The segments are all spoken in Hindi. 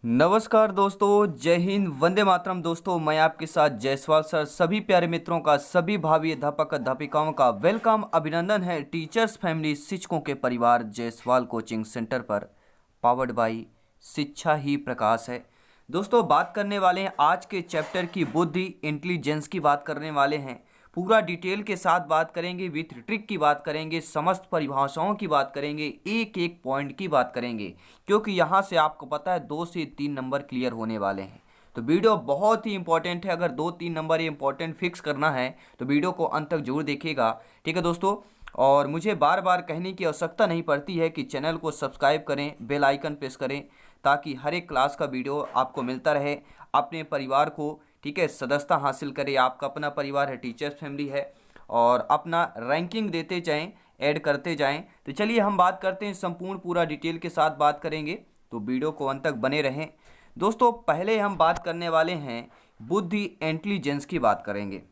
नमस्कार दोस्तों, जय हिंद, वंदे मातरम। दोस्तों मैं आपके साथ जायसवाल सर। सभी प्यारे मित्रों का, सभी भावी अध्यापक अध्यापिकाओं का वेलकम, अभिनंदन है टीचर्स फैमिली, शिक्षकों के परिवार जायसवाल कोचिंग सेंटर पर, पावर्ड बाई शिक्षा ही प्रकाश है। दोस्तों बात करने वाले हैं आज के चैप्टर की बुद्धि इंटेलिजेंस की बात करने वाले हैं। पूरा डिटेल के साथ बात करेंगे, विथ ट्रिक की बात करेंगे, समस्त परिभाषाओं की बात करेंगे, एक एक पॉइंट की बात करेंगे, क्योंकि यहाँ से आपको पता है 2 से 3 नंबर क्लियर होने वाले हैं। तो वीडियो बहुत ही इंपॉर्टेंट है। अगर 2-3 नंबर ये इंपॉर्टेंट फिक्स करना है तो वीडियो को अंत तक जरूर देखिएगा, ठीक है दोस्तों। और मुझे बार बार कहने की आवश्यकता नहीं पड़ती है कि चैनल को सब्सक्राइब करें, बेल आइकन प्रेस करें, ताकि हर एक क्लास का वीडियो आपको मिलता रहे। अपने परिवार को, ठीक है, सदस्यता हासिल करें। आपका अपना परिवार है, टीचर्स फैमिली है, और अपना रैंकिंग देते जाएं, ऐड करते जाएं। तो चलिए हम बात करते हैं, संपूर्ण पूरा डिटेल के साथ बात करेंगे, तो वीडियो को अंत तक बने रहें। दोस्तों पहले हम बात करने वाले हैं बुद्धि इंटेलिजेंस की बात करेंगे।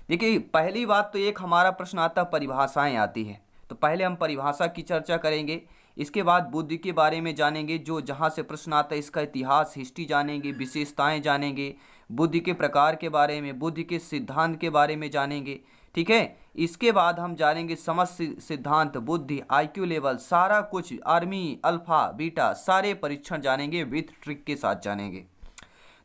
देखिए पहली बात तो एक हमारा प्रश्न आता, परिभाषाएं आती है। तो पहले हम परिभाषा की चर्चा करेंगे, इसके बाद बुद्धि के बारे में जानेंगे, जो जहाँ से प्रश्न आता है इसका इतिहास, हिस्ट्री जानेंगे, विशेषताएं जानेंगे, बुद्धि के प्रकार के बारे में, बुद्धि के सिद्धांत के बारे में जानेंगे, ठीक है। इसके बाद हम जानेंगे समस्त सिद्धांत, बुद्धि, आईक्यू लेवल, सारा कुछ, आर्मी, अल्फा, बीटा, सारे परीक्षण जानेंगे, विथ ट्रिक के साथ जानेंगे।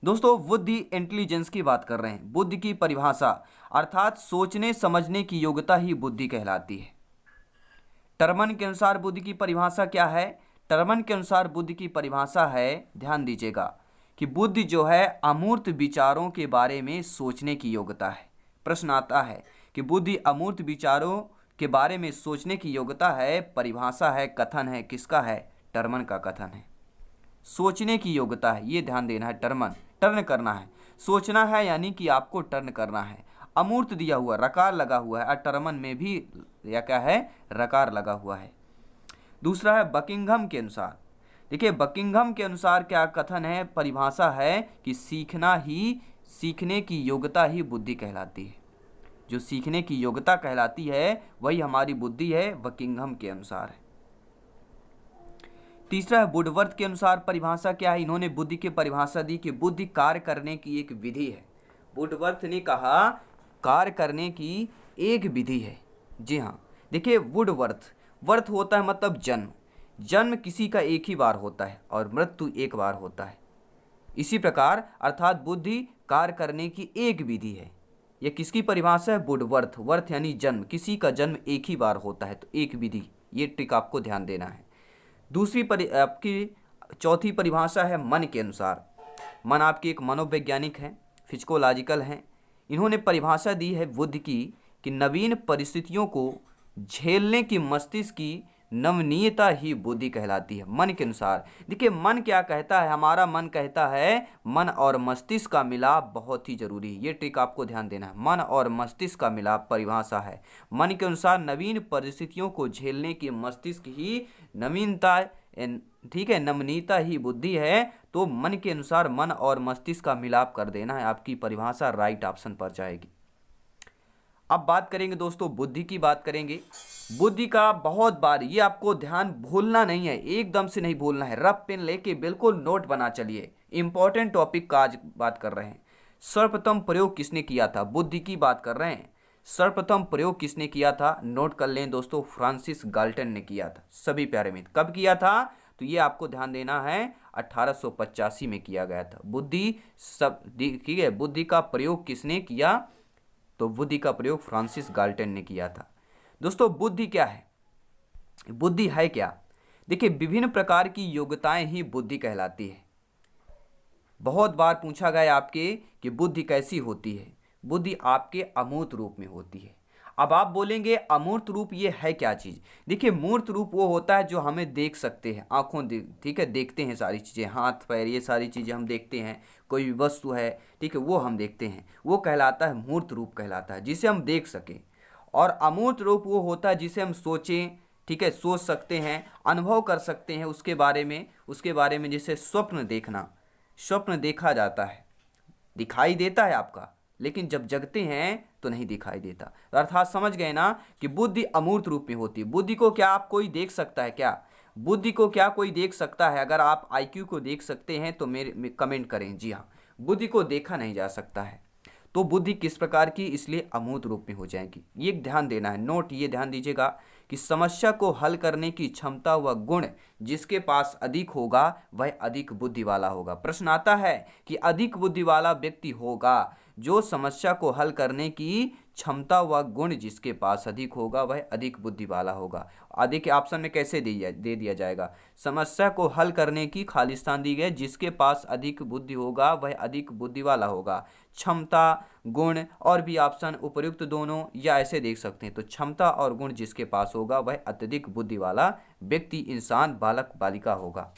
दोस्तों बुद्धि इंटेलिजेंस की बात कर रहे हैं। बुद्धि की परिभाषा अर्थात सोचने समझने की योग्यता ही बुद्धि कहलाती है। टर्मन के अनुसार बुद्धि की परिभाषा क्या है? टर्मन के अनुसार बुद्धि की परिभाषा है, ध्यान दीजिएगा, कि बुद्धि जो है अमूर्त विचारों के बारे में सोचने की योग्यता है। प्रश्न आता है कि बुद्धि अमूर्त विचारों के बारे में सोचने की योग्यता है। परिभाषा है, कथन है, किसका है? टर्मन का कथन है। सोचने की योग्यता है, ये ध्यान देना है। टर्न करना है, सोचना है, यानी कि आपको टर्न करना है। अमूर्त दिया हुआ, रकार लगा हुआ है, टर्मन में भी या क्या है, रकार लगा हुआ है। दूसरा है बकिंघम के अनुसार। देखिए बकिंघम के अनुसार क्या कथन है, परिभाषा है कि सीखने की योग्यता ही बुद्धि कहलाती है। जो सीखने की योग्यता कहलाती है वही हमारी बुद्धि है, बकिंघम के अनुसार है। तीसरा है वुडवर्थ के अनुसार परिभाषा क्या है। इन्होंने बुद्धि की परिभाषा दी कि बुद्धि कार्य करने की एक विधि है। वुडवर्थ ने कहा कार्य करने की एक विधि है। जी हाँ, देखिए वुडवर्थ, वर्थ होता है मतलब जन्म, जन्म किसी का एक ही बार होता है और मृत्यु एक बार होता है। इसी प्रकार अर्थात बुद्धि कार्य करने की एक विधि है। यह किसकी परिभाषा है? वुडवर्थ। वर्थ यानी जन्म, किसी का जन्म एक ही बार होता है, तो एक विधि। ये ट्रिक आपको ध्यान देना है। दूसरी आपकी चौथी परिभाषा है मन के अनुसार। मन आपकी एक मनोवैज्ञानिक है, फिजिकोलॉजिकल है। इन्होंने परिभाषा दी है बुद्धि की कि नवीन परिस्थितियों को झेलने की मस्तिष्क की नवनीयता ही बुद्धि कहलाती है। मन के अनुसार देखिए मन क्या कहता है, हमारा मन कहता है मन और मस्तिष्क का मिलाप बहुत ही जरूरी है। ये ट्रिक आपको ध्यान देना है। मन और मस्तिष्क का मिलाप परिभाषा है। मन के अनुसार नवीन परिस्थितियों को झेलने की मस्तिष्क ही नवीनता, ठीक है, नवनीयता ही बुद्धि है। तो मन के अनुसार मन और मस्तिष्क का मिलाप कर देना है, आपकी परिभाषा राइट ऑप्शन पर जाएगी। अब बात करेंगे दोस्तों, बुद्धि की बात करेंगे। बुद्धि का बहुत बार, ये आपको ध्यान भूलना नहीं है, एकदम से नहीं भूलना है। रफ पेन लेके बिल्कुल नोट बना चलिए, इंपॉर्टेंट टॉपिक का आज बात कर रहे हैं। सर्वप्रथम प्रयोग किसने किया था? बुद्धि की बात कर रहे हैं। सर्वप्रथम प्रयोग किसने किया था? नोट कर लें दोस्तों, फ्रांसिस गाल्टन ने किया था। सभी प्यारे मित्र, कब किया था? तो ये आपको ध्यान देना है, 1885 में किया गया था। बुद्धि सब, ठीक है, बुद्धि का प्रयोग किसने किया? तो बुद्धि का प्रयोग फ्रांसिस गाल्टन ने किया था। दोस्तों बुद्धि क्या है? बुद्धि है क्या? देखिए विभिन्न प्रकार की योग्यताएं ही बुद्धि कहलाती है। बहुत बार पूछा गया आपके कि बुद्धि कैसी होती है। बुद्धि आपके अमूर्त रूप में होती है। अब आप बोलेंगे अमूर्त रूप ये है क्या चीज़? देखिए मूर्त रूप वो होता है जो हमें देख सकते हैं, आंखों ठीक है, देखते हैं सारी चीज़ें, हाथ पैर, ये सारी चीज़ें हम देखते हैं। कोई भी वस्तु है, ठीक है, वो हम देखते हैं, वो कहलाता है मूर्त रूप कहलाता है, जिसे हम देख सकें। और अमूर्त रूप वो होता है जिसे हम सोचें, ठीक है, सोच सकते हैं, अनुभव कर सकते हैं उसके बारे में जैसे स्वप्न देखना। स्वप्न देखा जाता है, दिखाई देता है आपका, लेकिन जब जगते हैं तो नहीं दिखाई देता। तो अर्थात समझ गए ना कि बुद्धि अमूर्त रूप में होती है। बुद्धि को क्या आप कोई देख सकता है क्या? बुद्धि को क्या कोई देख सकता है? अगर आप आईक्यू को देख सकते हैं तो मेरे कमेंट करें। जी हाँ, बुद्धि को देखा नहीं जा सकता है। तो बुद्धि किस प्रकार की, इसलिए अमूर्त रूप में हो जाएगी। ये ध्यान देना है, नोट ये ध्यान दीजिएगा कि समस्या को हल करने की क्षमता व गुण जिसके पास अधिक होगा वह अधिक बुद्धि वाला होगा। प्रश्न आता है कि अधिक बुद्धि वाला व्यक्ति होगा जो समस्या को हल करने की क्षमता व गुण जिसके पास अधिक होगा वह अधिक बुद्धि वाला होगा। अधिक ऑप्शन में कैसे दे दिया जाएगा? समस्या को हल करने की खालिस्तान दी गई, जिसके पास अधिक बुद्धि होगा वह अधिक बुद्धि वाला होगा। क्षमता, गुण और भी ऑप्शन उपयुक्त दोनों, या ऐसे देख सकते हैं। तो क्षमता और गुण जिसके पास होगा वह अत्यधिक बुद्धि वाला व्यक्ति, इंसान, बालक, बालिका होगा।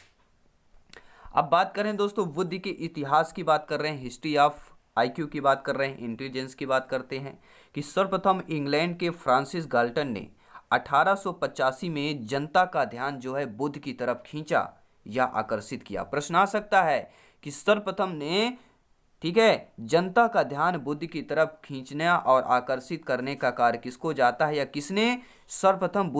अब बात करें दोस्तों बुद्धि के इतिहास की, बात कर रहे हैं, हिस्ट्री ऑफ आईक्यू की बात कर रहे हैं, इंटेलिजेंस की बात करते हैं कि सर्वप्रथम इंग्लैंड के फ्रांसिस गाल्टन ने 1885 में जनता का ध्यान जो है बुद्ध की तरफ खींचा या आकर्षित किया। प्रश्न आ सकता है कि सर्वप्रथम ने, ठीक है, जनता का ध्यान बुद्ध की तरफ खींचने और आकर्षित करने का कार्य किसको जाता है, या किसने सर्वप्रथम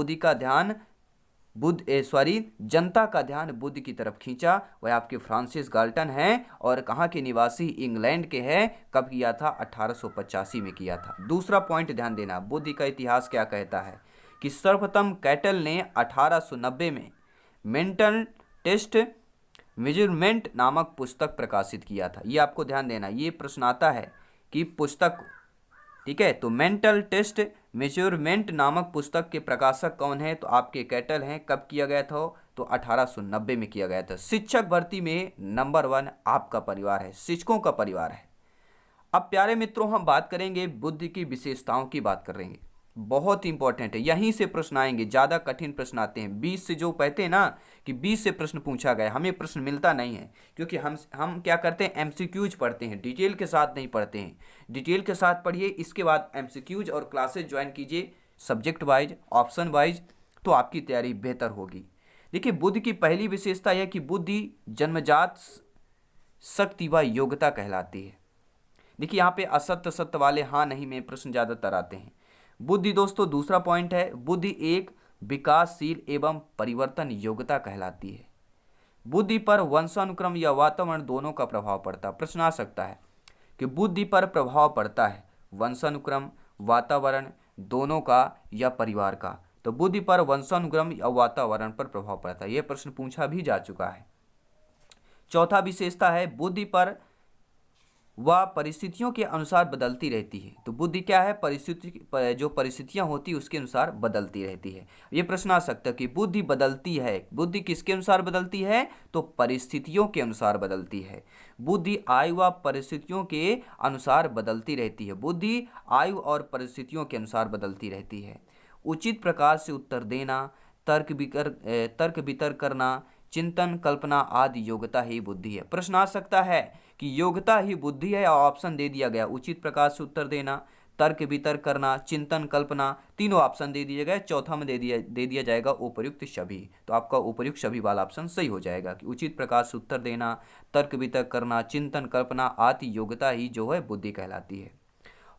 जनता का ध्यान बुद्ध की तरफ खींचा? वह आपके फ्रांसिस गाल्टन हैं और कहाँ के निवासी, इंग्लैंड के हैं। कब किया था? 1885 में किया था। दूसरा पॉइंट ध्यान देना, बुद्धि का इतिहास क्या कहता है कि सर्वप्रथम कैटल ने 1890 में मेंटल टेस्ट मेजरमेंट नामक पुस्तक प्रकाशित किया था। ये आपको ध्यान देना, ये प्रश्न आता है कि पुस्तक, ठीक है, तो मेंटल टेस्ट मेजरमेंट नामक पुस्तक के प्रकाशक कौन है? तो आपके कैटल हैं। कब किया गया था? तो 1890 में किया गया था। शिक्षक भर्ती में नंबर 1 आपका परिवार है, शिक्षकों का परिवार है। अब प्यारे मित्रों, हम बात करेंगे बुद्धि की विशेषताओं की बात करेंगे, बहुत इंपॉर्टेंट है, यहीं से प्रश्न आएंगे। ज़्यादा कठिन प्रश्न आते हैं 20 से, जो कहते हैं ना कि 20 से प्रश्न पूछा गया, हमें प्रश्न मिलता नहीं है, क्योंकि हम क्या करते हैं, एमसीक्यूज पढ़ते हैं, डिटेल के साथ नहीं पढ़ते हैं। डिटेल के साथ पढ़िए, इसके बाद एमसीक्यूज और क्लासेज ज्वाइन कीजिए सब्जेक्ट वाइज, ऑप्शन वाइज, तो आपकी तैयारी बेहतर होगी। देखिए, बुद्धि की पहली विशेषता यह कि बुद्धि जन्मजात शक्ति व योग्यता कहलाती है। देखिए, यहाँ पे असत्य सत्य वाले हाँ नहीं में प्रश्न ज़्यादातर आते हैं। बुद्धि दोस्तों, दूसरा पॉइंट है, बुद्धि एक विकासशील एवं परिवर्तन योग्यता कहलाती है। बुद्धि पर वंशानुक्रम या वातावरण दोनों का प्रभाव पड़ता है। प्रश्न आ सकता है कि बुद्धि पर प्रभाव पड़ता है वंशानुक्रम, वातावरण दोनों का या परिवार का? तो बुद्धि पर वंशानुक्रम या वातावरण पर प्रभाव पड़ता है, यह प्रश्न पूछा भी जा चुका है। चौथा विशेषता है, बुद्धि पर वह परिस्थितियों के अनुसार बदलती रहती है। तो बुद्धि क्या है? जो परिस्थितियां होती है उसके अनुसार बदलती रहती है। ये प्रश्न आ सकता है कि बुद्धि बदलती है, बुद्धि किसके अनुसार बदलती है? तो परिस्थितियों के अनुसार बदलती है। बुद्धि आयु व परिस्थितियों के अनुसार बदलती रहती है। बुद्धि आयु और परिस्थितियों के अनुसार बदलती रहती है। उचित प्रकार से उत्तर देना, तर्क वितर्क करना, चिंतन, कल्पना आदि योग्यता ही बुद्धि है। प्रश्न आ सकता है कि योग्यता ही बुद्धि है, और ऑप्शन दे दिया गया, उचित प्रकार से उत्तर देना, तर्क वितर्क करना, चिंतन, कल्पना, तीनों ऑप्शन दे दिए गए। चौथा में दे दिया जाएगा उपयुक्त सभी। तो आपका उपयुक्त सभी वाला ऑप्शन सही हो जाएगा कि उचित प्रकार से उत्तर देना, तर्क वितर्क करना, चिंतन, कल्पना आदि योग्यता ही जो है बुद्धि कहलाती है।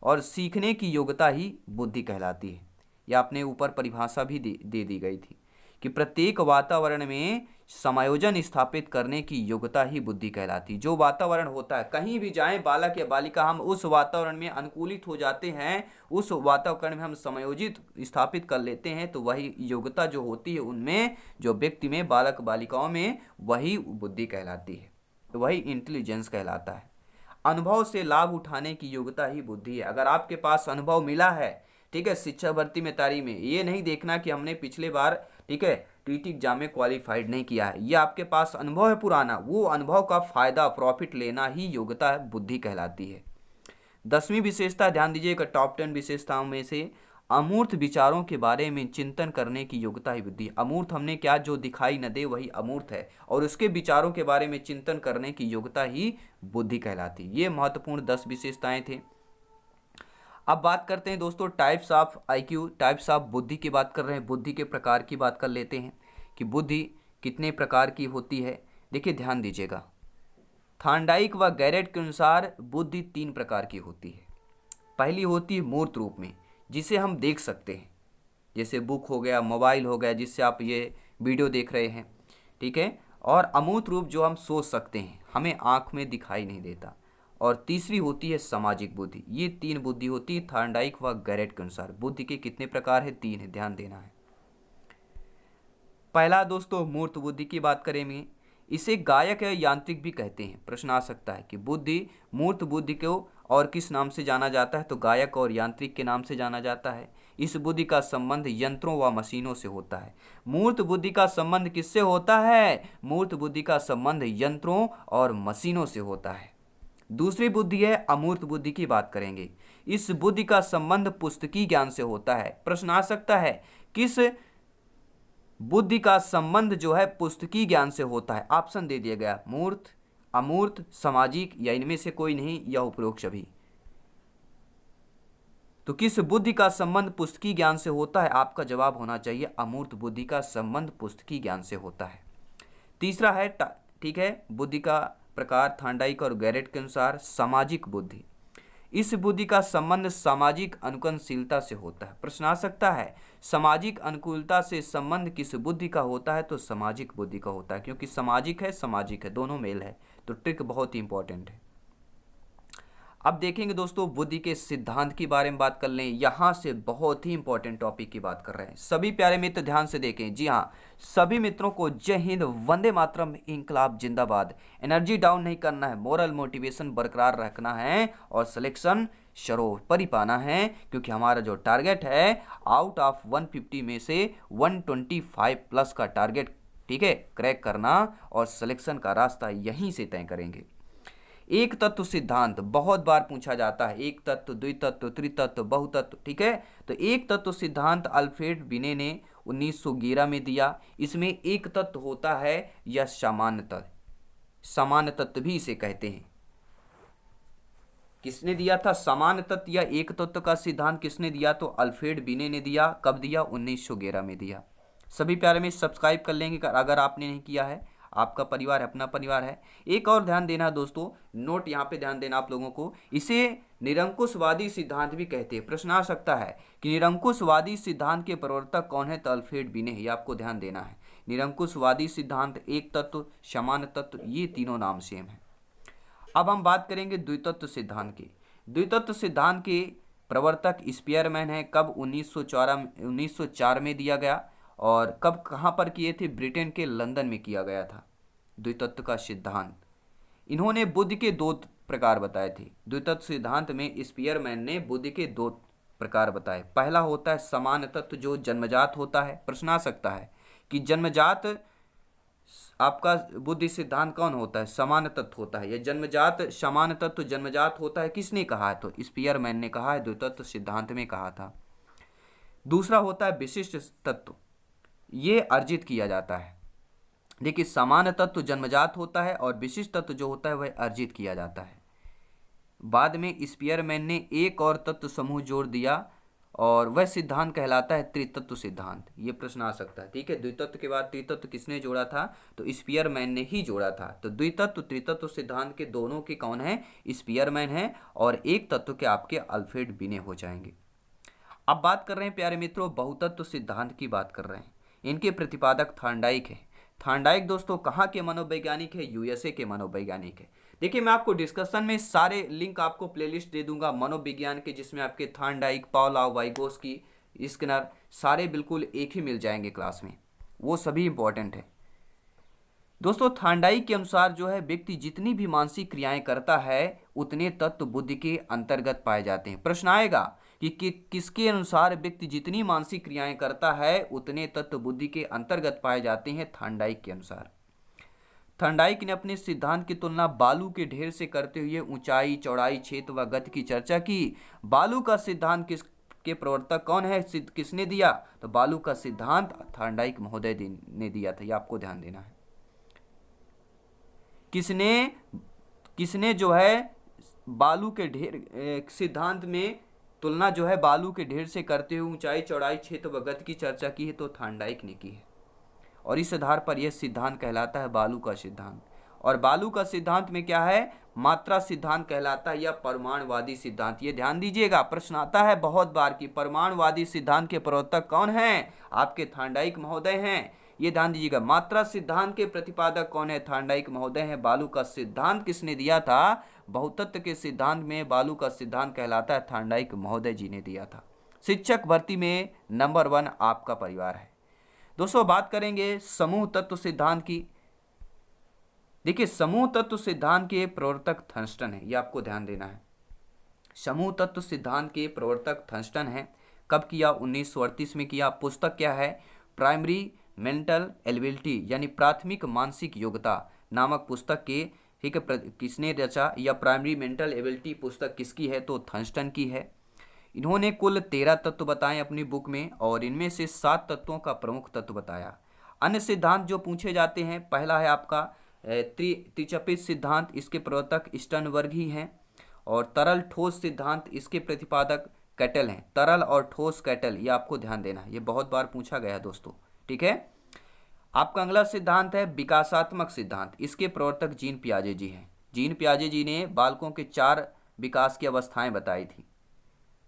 और सीखने की योग्यता ही बुद्धि कहलाती है। यह अपने ऊपर परिभाषा भी दे दी गई थी कि प्रत्येक वातावरण में समायोजन स्थापित करने की योग्यता ही बुद्धि कहलाती। जो वातावरण होता है, कहीं भी जाएं बालक या बालिका, हम उस वातावरण में अनुकूलित हो जाते हैं, उस वातावरण में हम समायोजित स्थापित कर लेते हैं, तो वही योग्यता जो होती है उनमें, जो व्यक्ति में, बालक बालिकाओं में, वही बुद्धि कहलाती है, वही इंटेलिजेंस कहलाता है। अनुभव से लाभ उठाने की योग्यता ही बुद्धि है। अगर आपके पास अनुभव मिला है, ठीक है, शिक्षा भर्ती में तैयारी में, ये नहीं देखना कि हमने पिछले बार, ठीक है, टीटी एग्जाम में क्वालिफाइड नहीं किया है, ये आपके पास अनुभव है पुराना, वो अनुभव का फायदा, प्रॉफिट लेना ही योग्यता बुद्धि कहलाती है। 10वीं विशेषता ध्यान दीजिएगा, टॉप 10 विशेषताओं में से अमूर्त विचारों के बारे में चिंतन करने की योग्यता ही बुद्धि। अमूर्त हमने क्या, जो दिखाई न दे वही अमूर्त है, और उसके विचारों के बारे में चिंतन करने की योग्यता ही बुद्धि कहलाती। ये महत्वपूर्ण 10 विशेषताएं थे। अब बात करते हैं दोस्तों types of IQ, types of बुद्धि की बात कर रहे हैं, बुद्धि के प्रकार की बात कर लेते हैं कि बुद्धि कितने प्रकार की होती है। देखिए, ध्यान दीजिएगा, थॉर्नडाइक व गैरेट के अनुसार बुद्धि 3 प्रकार की होती है। पहली होती है मूर्त रूप में, जिसे हम देख सकते हैं, जैसे बुक हो गया, मोबाइल हो गया, जिससे आप ये वीडियो देख रहे हैं, ठीक है। और अमूर्त रूप जो हम सोच सकते हैं, हमें आँख में दिखाई नहीं देता। और तीसरी होती है सामाजिक बुद्धि। ये 3 बुद्धि होती है थॉर्नडाइक व गैरेट के अनुसार। बुद्धि के कितने प्रकार है? 3 है, ध्यान देना है। पहला दोस्तों मूर्त बुद्धि की बात करेंगे। इसे गायक या यांत्रिक भी कहते हैं। प्रश्न आ सकता है कि बुद्धि, मूर्त बुद्धि को और किस नाम से जाना जाता है? तो गायक और यांत्रिक के नाम से जाना जाता है। इस बुद्धि का संबंध यंत्रों व मशीनों से होता है। मूर्त बुद्धि का संबंध किससे होता है? मूर्त बुद्धि का संबंध यंत्रों और मशीनों से होता है। दूसरी बुद्धि है अमूर्त बुद्धि की बात करेंगे। इस बुद्धि का संबंध पुस्तकीय ज्ञान से होता है। प्रश्न आ सकता है किस बुद्धि का संबंध जो है पुस्तकीय ज्ञान से होता है? ऑप्शन दे दिया गया, मूर्त, अमूर्त, सामाजिक या इनमें से कोई नहीं या उपरोक्त सभी। तो किस बुद्धि का संबंध पुस्तकीय ज्ञान से होता है? आपका जवाब होना चाहिए अमूर्त बुद्धि का संबंध पुस्तकीय ज्ञान से होता है। तीसरा है, ठीक है, बुद्धि का प्रकार थॉर्नडाइक और गैरेट के अनुसार सामाजिक बुद्धि। इस बुद्धि का संबंध सामाजिक अनुकूलशीलता से होता है। प्रश्न आ सकता है सामाजिक अनुकूलता से संबंध किस बुद्धि का होता है? तो सामाजिक बुद्धि का होता है, क्योंकि सामाजिक है दोनों मेल है। तो ट्रिक बहुत ही इंपॉर्टेंट है। अब देखेंगे दोस्तों बुद्धि के सिद्धांत की बारे में बात कर लें। यहाँ से बहुत ही इंपॉर्टेंट टॉपिक की बात कर रहे हैं। सभी प्यारे मित्र ध्यान से देखें। जी हाँ, सभी मित्रों को जय हिंद, वंदे मातरम, इंकलाब जिंदाबाद। एनर्जी डाउन नहीं करना है, मोरल मोटिवेशन बरकरार रखना है और सिलेक्शन सरोपरि पाना है, क्योंकि हमारा जो टारगेट है आउट ऑफ 150 में से 125 प्लस का टारगेट, ठीक है, क्रैक करना और सिलेक्शन का रास्ता यहीं से तय करेंगे। एक तत्व सिद्धांत बहुत बार पूछा जाता है। एक तत्व, द्वितत्व, त्रितत्व, बहुतत्व, ठीक है। तो एक तत्व सिद्धांत अल्फ्रेड बिने ने 1911 में दिया। इसमें एक तत्व होता है या सामान्य तत्व, सामान्य तत्व भी इसे कहते हैं। किसने दिया था सामान्य तत्व या एक तत्व का सिद्धांत? किसने दिया? तो अल्फ्रेड बिने ने दिया। कब दिया? 1911 में दिया। सभी प्यारे में सब्सक्राइब कर लेंगे अगर आपने नहीं किया है। आपका परिवार है, अपना परिवार है। एक और ध्यान देना दोस्तों, नोट यहाँ पे ध्यान देना आप लोगों को, इसे निरंकुशवादी सिद्धांत भी कहते हैं। प्रश्न आ सकता है कि निरंकुशवादी सिद्धांत के प्रवर्तक कौन है? तो अल्फ्रेड बिने है। ये आपको ध्यान देना है। निरंकुशवादी सिद्धांत, एक तत्व, सामान्य तत्व, ये तीनों नाम सेम है। अब हम बात करेंगे द्वितत्व सिद्धांत की। द्वितत्व सिद्धांत के प्रवर्तक स्पीयरमैन है। कब? 1904 में दिया गया। और कब, कहाँ पर किए थे? ब्रिटेन के लंदन में किया गया था द्वितत्व का सिद्धांत। इन्होंने बुद्धि के 2 प्रकार बताए थे। द्वितत्व सिद्धांत में स्पीयरमैन ने बुद्धि के 2 प्रकार बताए। पहला होता है समान तत्व, जो जन्मजात होता है। प्रश्न आ सकता है कि जन्मजात आपका बुद्धि सिद्धांत कौन होता है? समान तत्व होता है। यह जन्मजात समान तत्व जन्मजात होता है, किसने कहा है? तो स्पीयरमैन ने कहा है, द्वितत्व सिद्धांत में कहा था। दूसरा होता है विशिष्ट तत्व, ये अर्जित किया जाता है। देखिए, समान तत्व जन्मजात होता है और विशिष्ट तत्व जो होता है वह अर्जित किया जाता है। बाद में स्पीयरमैन ने एक और तत्व समूह जोड़ दिया और वह सिद्धांत कहलाता है त्रितत्व सिद्धांत। ये प्रश्न आ सकता है, ठीक है। द्वितत्व के बाद त्रितत्व किसने जोड़ा था? तो स्पीयरमैन ने ही जोड़ा था। तो द्वितत्व त्रितत्व सिद्धांत के दोनों के कौन है? स्पीयरमैन है। और एक तत्व के आपके अल्फ्रेड बिने हो जाएंगे। अब बात कर रहे हैं प्यारे मित्रों, बहुतत्व सिद्धांत की बात कर रहे हैं। इनके प्रतिपादक थॉर्नडाइक है। थॉर्नडाइक दोस्तों कहाँ के मनोवैज्ञानिक है? यूएसए के मनोवैज्ञानिक है। देखिए, मैं आपको डिस्कशन में सारे लिंक आपको प्लेलिस्ट दे दूंगा मनोविज्ञान के, जिसमें आपके थॉर्नडाइक, पाउलोव, वाइगोस्की, स्किनर सारे बिल्कुल एक ही मिल जाएंगे क्लास में। वो सभी इंपॉर्टेंट है दोस्तों। थॉर्नडाइक के अनुसार जो है व्यक्ति जितनी भी मानसिक क्रियाएं करता है उतने तत्व बुद्धि के अंतर्गत पाए जाते हैं। प्रश्न आएगा कि किसके अनुसार व्यक्ति जितनी मानसिक क्रियाएं करता है उतने तत्व बुद्धि के अंतर्गत पाए जाते हैं? थॉर्नडाइक के अनुसार। थॉर्नडाइक ने अपने सिद्धांत की तुलना बालू के ढेर से करते हुए ऊंचाई, चौड़ाई, क्षेत्र व गति की चर्चा की। बालू का सिद्धांत किसके प्रवर्तक कौन है? किसने दिया? तो बालू का सिद्धांत थॉर्नडाइक महोदय ने दिया था। ये आपको ध्यान देना है। किसने जो है बालू के ढेर सिद्धांत में तुलना जो है बालू के ढेर से करते हुए ऊंचाई, चौड़ाई, क्षेत्र व गति की चर्चा की है? तो थॉर्नडाइक ने की है। और इस आधार पर यह सिद्धांत कहलाता है बालू का सिद्धांत। और बालू का सिद्धांत में क्या है? मात्रा सिद्धांत कहलाता है या परमाणुवादी सिद्धांत। ये ध्यान दीजिएगा, प्रश्न आता है बहुत बार कि परमाणुवादी सिद्धांत के प्रवर्तक कौन हैं? आपके थॉर्नडाइक महोदय हैं। ये ध्यान दीजिएगा। मात्रा सिद्धांत के प्रतिपादक कौन है? थॉर्नडाइक महोदय हैं। बालू का सिद्धांत किसने दिया था? बहुतत्व के सिद्धांत में बालू का सिद्धांत कहलाता है, थॉर्नडाइक महोदय जी ने दिया था। शिक्षक भर्ती में नंबर 1 आपका परिवार है। दोस्तों बात करेंगे समूह तत्व सिद्धांत की। देखिए समूह तत्व सिद्धांत के प्रवर्तक थर्स्टन है, ये आपको ध्यान देना है। समूह तत्व सिद्धांत के प्रवर्तक थर्स्टन है। कब किया? 1938 में किया। पुस्तक क्या है? प्राइमरी मेंटल एबिलिटी यानी प्राथमिक मानसिक योग्यता नामक पुस्तक के, ठीक है, किसने रचा? या प्राइमरी मेंटल एबिलिटी पुस्तक किसकी है? तो थर्स्टन की है। इन्होंने कुल 13 तत्व बताए अपनी बुक में और इनमें से 7 तत्वों का प्रमुख तत्व बताया। अन्य सिद्धांत जो पूछे जाते हैं, पहला है आपका त्रिचपित सिद्धांत, इसके प्रवर्तक स्टर्नबर्ग ही हैं। और तरल ठोस सिद्धांत, इसके प्रतिपादक कैटल हैं। तरल और ठोस कैटल, ये आपको ध्यान देना है, ये बहुत बार पूछा गया है दोस्तों, ठीक है। आपका अगला सिद्धांत है विकासात्मक सिद्धांत, इसके प्रवर्तक जीन पियाजे जी हैं। जीन पियाजे जी ने बालकों के 4 विकास की अवस्थाएं बताई थी,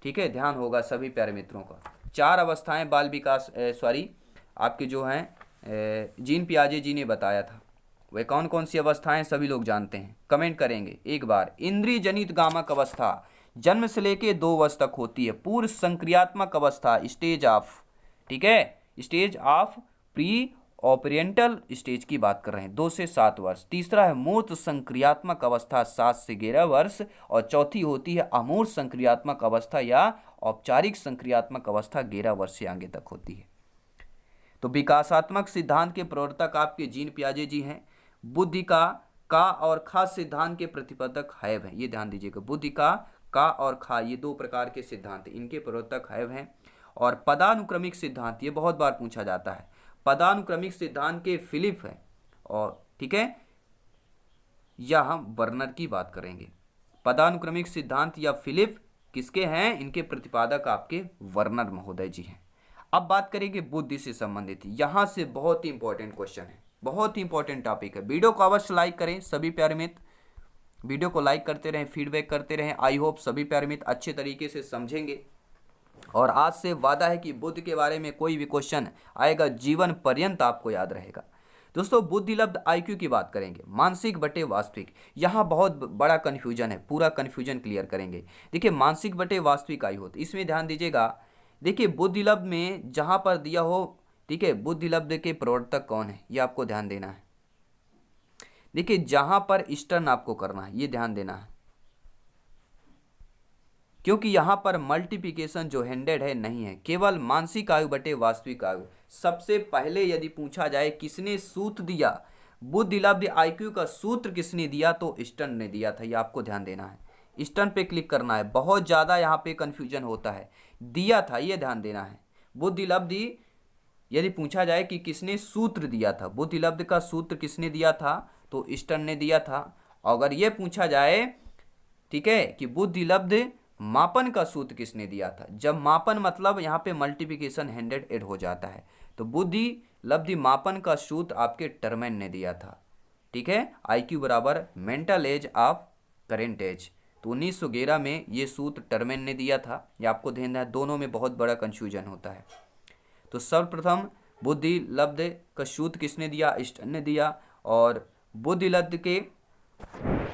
ठीक है, ध्यान होगा सभी प्यारे मित्रों का। 4 अवस्थाएं बाल विकास आपके जो हैं जीन पियाजे जी ने बताया था। वे कौन कौन सी अवस्थाएं सभी लोग जानते हैं, कमेंट करेंगे एक बार। इंद्रिय जनित गामक अवस्था जन्म से लेके 2 वर्ष तक होती है। पूर्व संक्रियात्मक अवस्था स्टेज ऑफ, ठीक है, स्टेज ऑफ प्री ऑपरेंटल स्टेज की बात कर रहे हैं, 2 से 7 वर्ष। तीसरा है मूर्त संक्रियात्मक अवस्था 7 से 11 वर्ष। और चौथी होती है अमूर्त संक्रियात्मक अवस्था या औपचारिक संक्रियात्मक अवस्था 11 वर्ष से आगे तक होती है। तो विकासात्मक सिद्धांत के प्रवर्तक आपके जीन पियाजे जी हैं। बुद्धि का और खा सिद्धांत के प्रतिपादक हैव हैं, ये ध्यान दीजिएगा। बुद्धि का और खा, ये 2 प्रकार के सिद्धांत, इनके प्रवर्तक हैव हैं। और पदानुक्रमिक सिद्धांत, ये बहुत बार पूछा जाता है। पदानुक्रमिक सिद्धांत के फिलिप है, और ठीक है, या हम वर्नर की बात करेंगे। पदानुक्रमिक सिद्धांत या फिलिप किसके हैं? इनके प्रतिपादक आपके वर्नर महोदय जी हैं। अब बात करेंगे बुद्धि से संबंधित, यहां से बहुत ही इंपॉर्टेंट क्वेश्चन है, बहुत ही इंपॉर्टेंट टॉपिक है। वीडियो को अवश्य लाइक करें सभी प्यारे मित्र, वीडियो को लाइक करते रहें, फीडबैक करते रहें। आई होप सभी प्यारे मित्र अच्छे तरीके से समझेंगे। और आज से वादा है कि बुद्धि के बारे में कोई भी क्वेश्चन आएगा जीवन पर्यंत आपको याद रहेगा। दोस्तों बुद्धिलब्ध आईक्यू की बात करेंगे, मानसिक बटे वास्तविक। यहाँ बहुत बड़ा कन्फ्यूजन है, पूरा कन्फ्यूजन क्लियर करेंगे। देखिए मानसिक बटे वास्तविक आयु होती, इसमें ध्यान दीजिएगा। देखिए बुद्धिलब्ध में जहाँ पर दिया हो, ठीक है, बुद्धिलब्ध के प्रवर्तक कौन है, ये आपको ध्यान देना है। देखिए जहाँ पर स्टर्न आपको करना है, ये ध्यान देना है, क्योंकि यहाँ पर मल्टीप्लिकेशन जो हैंडेड है नहीं है, केवल मानसिक आयु बटे वास्तविक आयु। सबसे पहले यदि पूछा जाए किसने सूत्र दिया, बुद्धिलब्ध आईक्यू का सूत्र किसने दिया, तो स्टर्न ने दिया था, ये आपको ध्यान देना है। स्टर्न पे क्लिक करना है, बहुत ज़्यादा यहाँ पे कन्फ्यूजन होता है। दिया था, ये ध्यान देना है। बुद्धिलब्ध यदि पूछा जाए कि किसने सूत्र दिया था, बुद्धिलब्ध का सूत्र किसने दिया था, तो स्टर्न ने दिया था। अगर ये पूछा जाए, ठीक है, कि बुद्धिलब्ध मापन का सूत्र किसने दिया था, जब मापन मतलब यहाँ पे मल्टीप्लिकेशन हैंडेड ऐड हो जाता है, तो बुद्धिलब्धि मापन का सूत्र आपके टर्मेन ने दिया था, ठीक है। आईक्यू बराबर mental age of current age, तो 1911 में ये सूत्र टर्मेन ने दिया था, ये आपको ध्यान है। दोनों में बहुत बड़ा कंफ्यूजन होता है। तो सर्वप्रथम बुद्धिलब्ध का सूत्र किसने दिया, स्टर्न ने दिया। और बुद्धिलब्ध के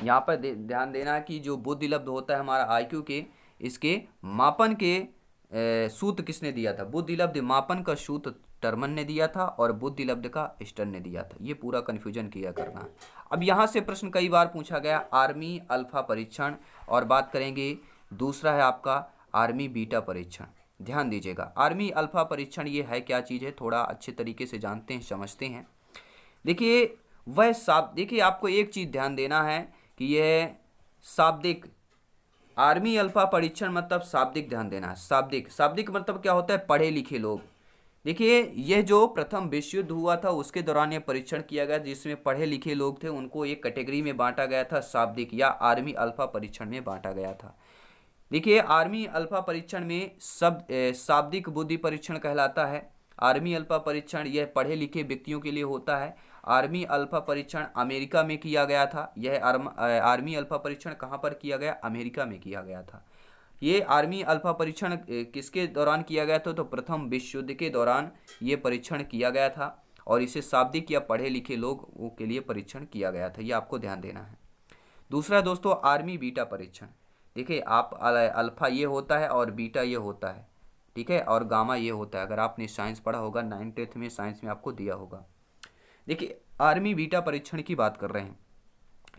यहाँ पर ध्यान देना कि जो बुद्धिलब्ध होता है हमारा आईक्यू के, इसके मापन के सूत्र किसने दिया था, बुद्धिलब्ध मापन का सूत्र टर्मन ने दिया था और बुद्धिलब्ध का स्टर्न ने दिया था। ये पूरा कन्फ्यूजन किया करना है। अब यहाँ से प्रश्न कई बार पूछा गया, आर्मी अल्फा परीक्षण, और बात करेंगे दूसरा है आपका आर्मी बीटा परीक्षण। ध्यान दीजिएगा, आर्मी अल्फा परीक्षण ये है क्या चीज़ है, थोड़ा अच्छे तरीके से जानते हैं, समझते हैं। देखिए देखिए आपको एक चीज़ ध्यान देना है कि यह शाब्दिक, आर्मी अल्फा परीक्षण मतलब शाब्दिक, ध्यान देना है। शाब्दिक मतलब क्या होता है, पढ़े लिखे लोग। देखिए यह जो प्रथम विश्व युद्ध हुआ था उसके दौरान यह परीक्षण किया गया, जिसमें पढ़े लिखे लोग थे, उनको एक कैटेगरी में बांटा गया था, शाब्दिक या आर्मी अल्फा परीक्षण में बांटा गया था। देखिए आर्मी अल्फा परीक्षण में शाब्दिक बुद्धि परीक्षण कहलाता है। आर्मी अल्फा परीक्षण यह पढ़े लिखे व्यक्तियों के लिए होता है। आर्मी अल्फा परीक्षण अमेरिका में किया गया था। यह आर्मी अल्फा परीक्षण कहाँ पर किया गया, अमेरिका में किया गया था। ये आर्मी अल्फा परीक्षण किसके दौरान किया गया था, तो प्रथम विश्व युद्ध के दौरान ये परीक्षण किया गया था। और इसे शाब्दिक या पढ़े लिखे लोगों के लिए परीक्षण किया गया था, ये आपको ध्यान देना है। दूसरा दोस्तों आर्मी बीटा परीक्षण। देखिए आप अल्फा ये होता है और बीटा ये होता है, ठीक है, और गामा ये होता है। अगर आपने साइंस पढ़ा होगा 9th में, साइंस में आपको दिया होगा। देखिए आर्मी बीटा परीक्षण की बात कर रहे हैं,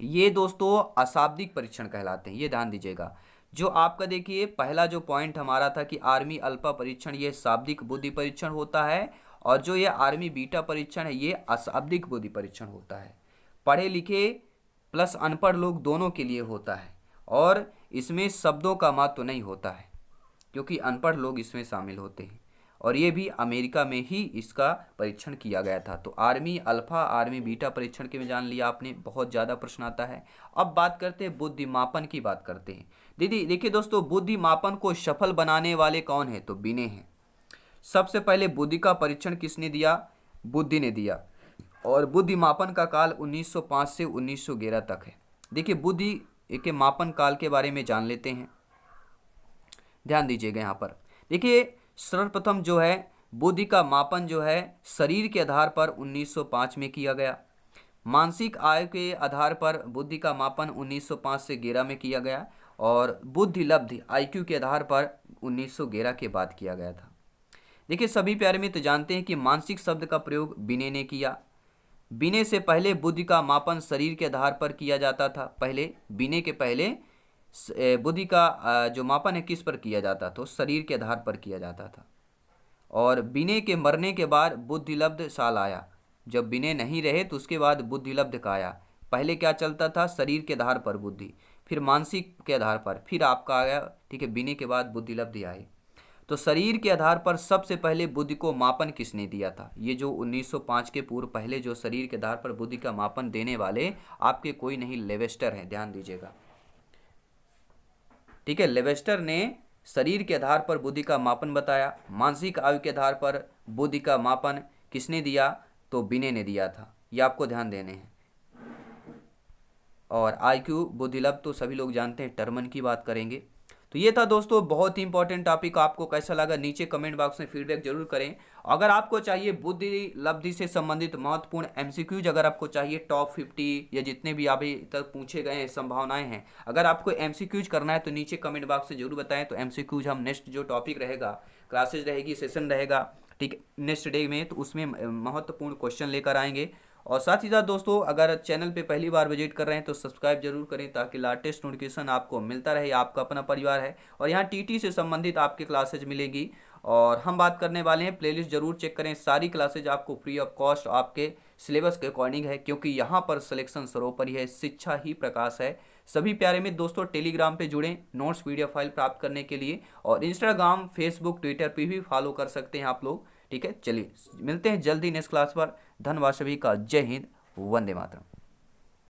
ये दोस्तों अशाब्दिक परीक्षण कहलाते हैं, ये ध्यान दीजिएगा। जो आपका देखिए पहला जो पॉइंट हमारा था कि आर्मी अल्फा परीक्षण ये शाब्दिक बुद्धि परीक्षण होता है, और जो ये आर्मी बीटा परीक्षण है ये अशाब्दिक बुद्धि परीक्षण होता है। पढ़े लिखे प्लस अनपढ़ लोग दोनों के लिए होता है, और इसमें शब्दों का महत्व नहीं होता है क्योंकि अनपढ़ लोग इसमें शामिल होते हैं, और ये भी अमेरिका में ही इसका परीक्षण किया गया था। तो आर्मी अल्फा आर्मी बीटा परीक्षण के में जान लिया आपने, बहुत ज़्यादा प्रश्न आता है। अब बात करते हैं बुद्धि मापन की बात करते हैं। दीदी देखिए दोस्तों, बुद्धि मापन को सफल बनाने वाले कौन है, तो बिने हैं। सबसे पहले बुद्धि का परीक्षण किसने दिया, बुद्धि ने दिया, और बुद्धि मापन का काल 1905 से 1911 तक है। देखिए बुद्धि के मापन काल के बारे में जान लेते हैं, ध्यान दीजिएगा यहाँ पर। देखिए सर्वप्रथम जो है बुद्धि का मापन जो है शरीर के आधार पर 1905 में किया गया। मानसिक आयु के आधार पर बुद्धि का मापन 1905 से 11 में किया गया, और बुद्धि लब्धि IQ के आधार पर 1911 के बाद किया गया था। देखिए सभी प्यारे मित्र जानते हैं कि मानसिक शब्द का प्रयोग बिने ने किया। बिने से पहले बुद्धि का मापन शरीर के आधार पर किया जाता था। पहले बिने के पहले बुद्धि का जो मापन है किस पर किया जाता, तो शरीर के आधार पर किया जाता था। और बिने के मरने के बाद बुद्धिलब्ध साल आया। जब बिने नहीं रहे तो उसके बाद बुद्धिलब्ध का आया। पहले क्या चलता था, शरीर के आधार पर बुद्धि, फिर मानसिक के आधार पर, फिर आपका आया, ठीक है, बिने के बाद बुद्धिलब्ध आए। तो शरीर के आधार पर सबसे पहले बुद्धि को मापन किसने दिया था, ये जो 1905 के पूर्व पहले जो शरीर के आधार पर बुद्धि का मापन देने वाले आपके कोई नहीं, लेवेस्टर हैं, ध्यान दीजिएगा, ठीक है। लेवेस्टर ने शरीर के आधार पर बुद्धि का मापन बताया। मानसिक आयु के आधार पर बुद्धि का मापन किसने दिया, तो बिने ने दिया था, ये आपको ध्यान देने हैं। और IQ बुद्धिलब्ध तो सभी लोग जानते हैं, टर्मन की बात करेंगे। तो ये था दोस्तों बहुत ही इंपॉर्टेंट टॉपिक। आपको कैसा लगा नीचे कमेंट बॉक्स में फीडबैक जरूर करें। अगर आपको चाहिए बुद्धि लब्धि से संबंधित महत्वपूर्ण MCQs, अगर आपको चाहिए टॉप 50 या जितने भी अभी तक पूछे गए हैं संभावनाएं हैं, अगर आपको MCQs करना है तो नीचे कमेंट बॉक्स से जरूर बताएं। तो MCQs हम नेक्स्ट जो टॉपिक रहेगा, क्लासेज रहेगी, सेशन रहेगा, ठीक, नेक्स्ट डे में, तो उसमें महत्वपूर्ण क्वेश्चन लेकर आएंगे। और साथ ही साथ दोस्तों अगर चैनल पे पहली बार विजिट कर रहे हैं तो सब्सक्राइब जरूर करें ताकि लेटेस्ट नोटिफिकेशन आपको मिलता रहे। आपका अपना परिवार है और यहाँ TT से संबंधित आपके क्लासेज मिलेगी। और हम बात करने वाले हैं, प्लेलिस्ट जरूर चेक करें, सारी क्लासेज आपको फ्री ऑफ कॉस्ट आपके सिलेबस के अकॉर्डिंग है, क्योंकि यहाँ पर सिलेक्शन सर्वोपरि है, शिक्षा ही प्रकाश है। सभी प्यारे मित्र दोस्तों टेलीग्राम पे जुड़ें नोट्स PDF फाइल प्राप्त करने के लिए, और इंस्टाग्राम फेसबुक ट्विटर पे भी फॉलो कर सकते हैं आप लोग, ठीक है। चलिए मिलते हैं जल्दी नेक्स्ट क्लास पर। धन्यवाद सभी का, जय हिंद, वंदे मातरम।